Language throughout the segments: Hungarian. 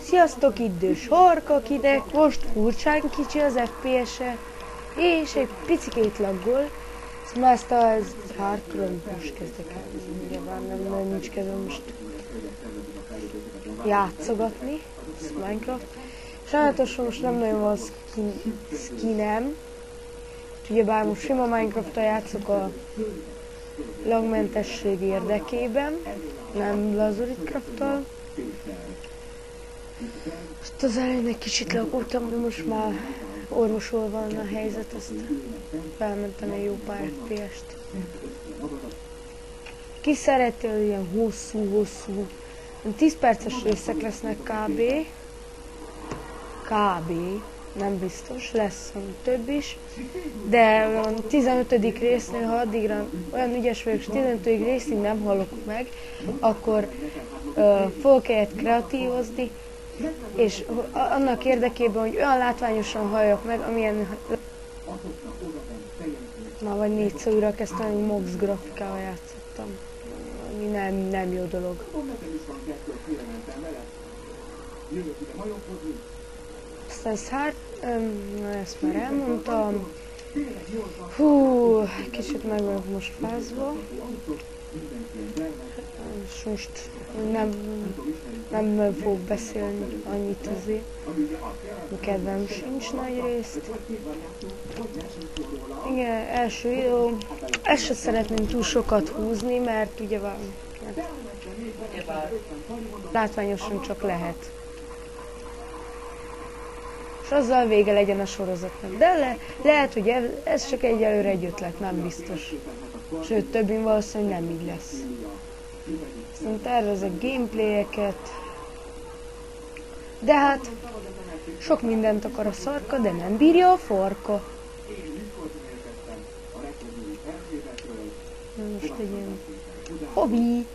Sziasztok, itt Sark, akinek most furcsán kicsi az FPS-e, és egy picikét laggol. Szóval ezt a hardcore-on most kezdek el, nyilván nem nincs kedvem most játszogatni, ez Minecraft. Sajnálatosan most nem nagyon van skinem, ugyebár most sima Minecraft-tal játszok a lagmentesség érdekében, nem Lazuritcraft-tal. Azt az elején egy kicsit laggoltam, de most már orvosolva van a helyzet, azt felmentem egy jó pár FPS-t. Ki szereti, hogy ilyen hosszú, 10 perces részek lesznek kb. Nem biztos, lesz több is, de a 15. résznél, ha addigra olyan ügyes vagyok, és 15. részig nem hallok meg, akkor fogok egyet kreatívozni, és annak érdekében, hogy olyan látványosan halljak meg, amilyen... Már vagy 4-szer újra kezdtem, hogy Mox grafikával játszottam, ami nem jó dolog. Aztán ezt már elmondtam. Hú, kicsit meg vagyok most fázva. És most nem fogok beszélni annyit azért. Kedvem sincs nagy részt. Igen, első videó. Ezt se szeretném túl sokat húzni, mert ugye van. Látványosan csak lehet. És azzal vége legyen a sorozatnak. De lehet, hogy ez csak egyelőre egy ötlet, nem biztos. Sőt, többin valószínűleg nem így lesz. Aztán tervezek gameplayeket. De hát, sok mindent akar a szarka, de nem bírja a farka. Most egy ilyen hobby.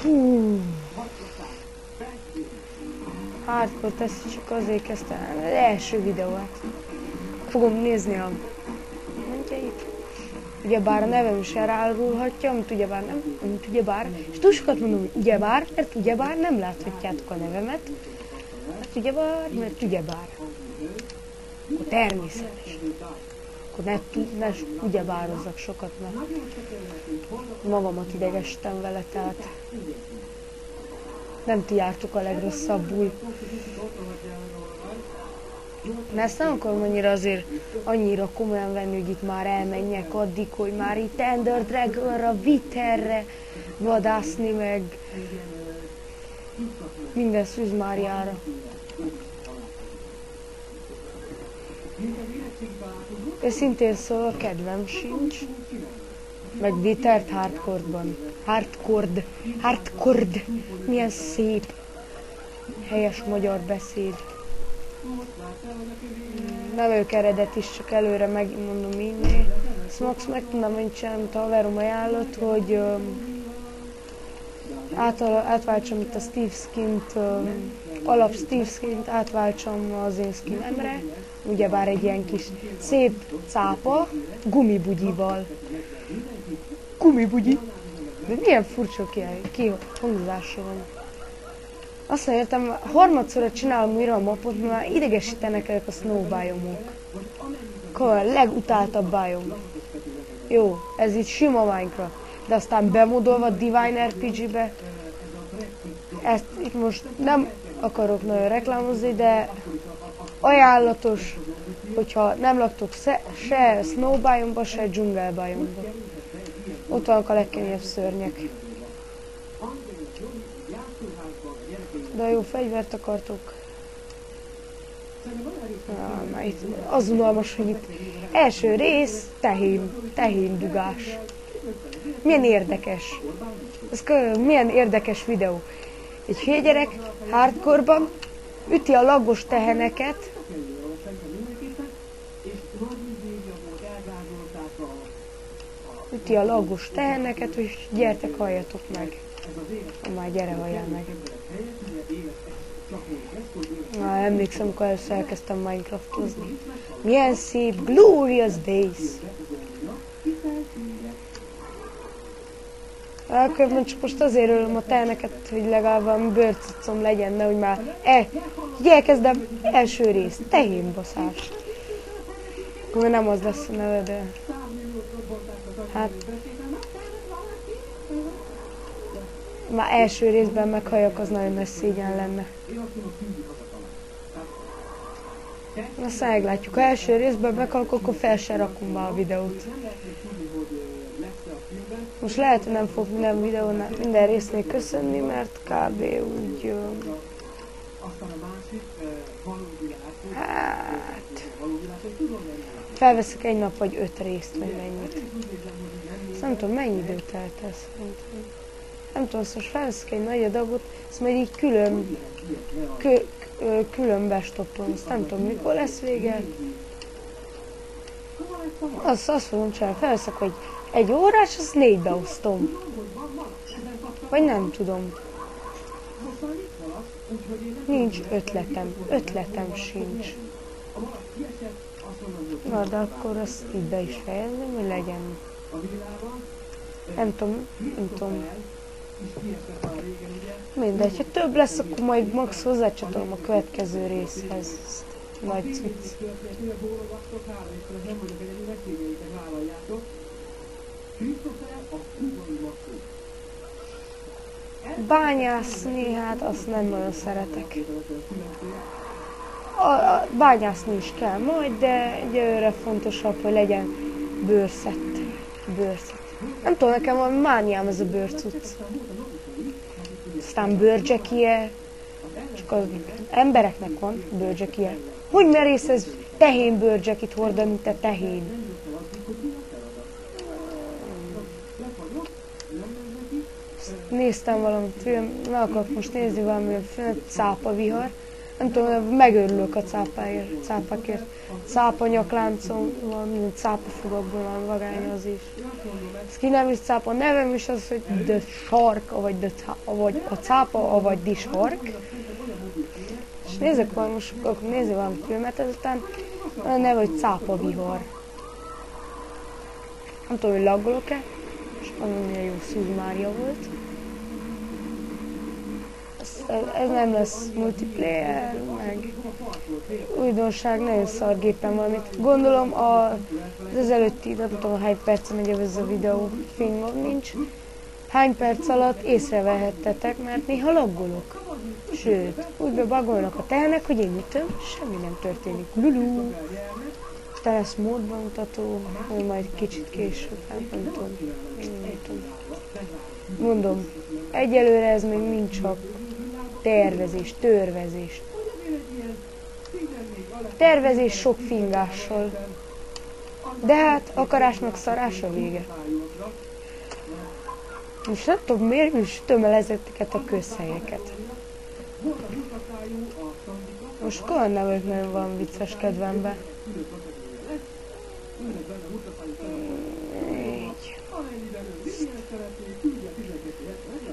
Hú. Hardcore ezt csak azért kezdtem, az első videót. Fogom nézni a mentjeit. Ugyebár a nevem is elárulhatja, amit ugyebár nem, amit ugyebár. És túl sokat mondom, hogy ugyebár, mert ugyebár nem láthatjátok a nevemet. Mert ugyebár. Akkor természetes. Akkor ne ugyebározzak sokat, mert magamat idegesítem vele, tehát nem ti jártok a legrosszabbul. De ezt nem akarom annyira komolyan venni, hogy itt már elmenjek addig, hogy már itt Ender Dragonra, Witherre vadászni, meg minden Szűzmáriára. Őszintén szóval kedvem sincs, meg Withert hardcore-ban. Hardcore. Milyen szép, helyes magyar beszéd. Nem ők eredet is, csak előre megmondom inni. Smax meg tudnám mondani, amit a haverom ajánlott, hogy átváltsam itt a Steve Skint, alap Steve Skint, átváltsam az én skinemre. Ugyebár egy ilyen kis szép cápa, gumibugyival. Gumibugyi? De milyen furcsa kihangzása van. Azt nem értem, harmadszorra csinálom újra a mapot, mert már idegesítenek ezek a snow biomok. A legutáltabb biom. Jó, ez itt sima Minecraft. De aztán bemodolva Divine RPG-be. Ezt itt most nem akarok nagyon reklámozni, de ajánlatos, hogyha nem laktok se snow biomba, se jungle biomba. Ott vannak a legkeményebb szörnyek. De jó fegyvert akartok. Az unalmas, hogy itt első rész, tehén dugás. Milyen érdekes. Milyen érdekes videó. Egy hőgyerek hardcore-ban üti a laggos teheneket. Üti a laggos teheneket, és gyertek, halljatok meg. Már gyere, halljál meg. Na, emlékszem, amikor először elkezdtem Minecraftozni. Milyen szép, glorious days. Akkor csak most azért ölöm a teheneket, hogy legalább valami bőrcuccom legyen, nehogy már így elkezdem első rész, tehénbaszás. Akkor nem az lesz a neve, de hát már első részben meghalljak, az nagyon nagy szégyen lenne. Aztán meglátjuk, ha első részben meghalok, akkor fel se rakom be a videót. Most lehet, hogy nem fog minden résznél köszönni, mert kb. Úgy... Hát... Felveszek egy nap vagy 5 részt, vagy mennyit. Azt nem tudom, mennyi idő telt ez. Nem tudom, most felveszek egy nagy adagot, ezt majd így külön bestoppolom. Azt nem tudom, mikor lesz vége. Azt fogom csinálni, felveszek, hogy 1 órás, azt 4-be osztom. Vagy nem tudom. Nincs ötletem sincs. Na, de akkor azt így be is fejezném, hogy legyen. Nem tudom. Mindegy, ha több lesz, akkor majd max hozzácsatolom a következő részhez. Nagy cucc. Bányászni, hát azt nem nagyon szeretek. Bányászni is kell majd, de egyelőre fontosabb, hogy legyen bőrszett. Nem tudom, nekem valami mániám ez a bőrcucc. Aztán bőrjackie. Csak az embereknek van bőrjackie. Hogy merész ez tehén bőrjackit hordani, mint a tehén? Néztem valami film, meg akarok most nézni valami film, cápavihar. Nem tudom, megörülök a cápákért. Cápanyakláncom van, mint cápafogakból van, vagány az is. Ez ki nem is cápa, nevem is az, hogy The Shark, vagy a cápa, vagy The Shark. És nézek valami, most akkor nézni valami filmet, ezután a neve, hogy cápavihar. Nem tudom, hogy laggolok-e, és milyen jó Szűz Mária volt. Ez nem lesz multiplayer, meg újdonság, nagyon szar gépen valamit. Gondolom az ezelőtti, nem tudom hány percen megy ez a videó, fingom nincs. Hány perc alatt észrevehettetek, mert néha laggolok. Sőt, úgy bebagolnak a tehenek, hogy én ütöm, semmi nem történik. Lulú! Aztán lesz módban mutató, hogy majd kicsit később, nem tudom. Mondom, egyelőre ez még nincs csak tervezés sok fingással. De hát akarásnak szarás a vége. Most nem tudom, miért is sütöm el ezeket a közhelyeket. Most olyan nem vagyok nagyon van vicces kedvembe.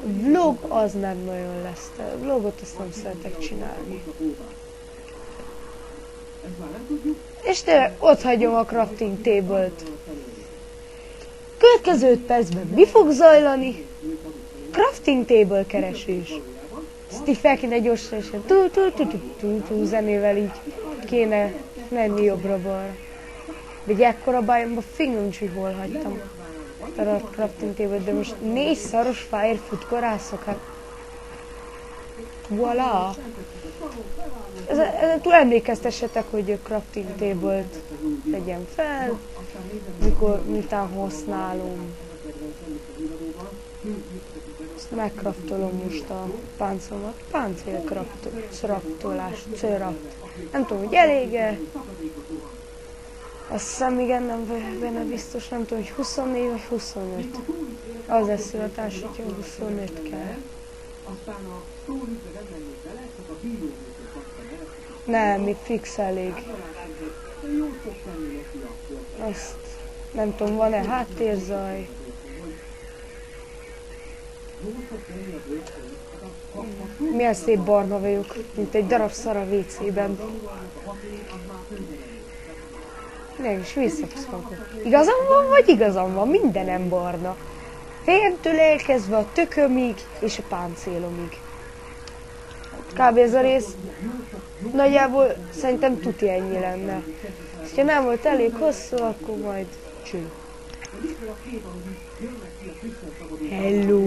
Vlog az nem nagyon lesz. A vlogot azt nem szeretek csinálni. És de ott hagyom a crafting table-t. Következő 5 percben mi fog zajlani? Crafting table keresés. Ezt így fel kéne gyorsan, zenével így kéne menni jobbra-balra. De egy ekkora bajomban fingom nincs, hogy hol hagytam a crafting table, de most 4 szaros firefoot korászok, hát voilà! Túl emlékeztessetek, hogy a crafting table-t tegyen fel, miután használom. Ezt megkraftolom most a páncélomat. Páncélkraftolás, nem tudom, hogy elég-e. Azt hiszem, igen, nem vagyok benne biztos, nem tudom, hogy 24 vagy 25. Az lesz születás, hogyha 25 kell. Nem, még fix elég. Azt nem tudom, van-e háttérzaj. Milyen szép barna vagyok, mint egy darab szar a WC-ben. Nem is visszapszolgok. Igazam van, vagy igazam van? Mindenem barna. fejemtől elkezdve a tökömig és a páncélomig. Kb. Ez a rész nagyjából szerintem tuti ennyi lenne. Ha nem volt elég hosszú, akkor majd cső. Hello!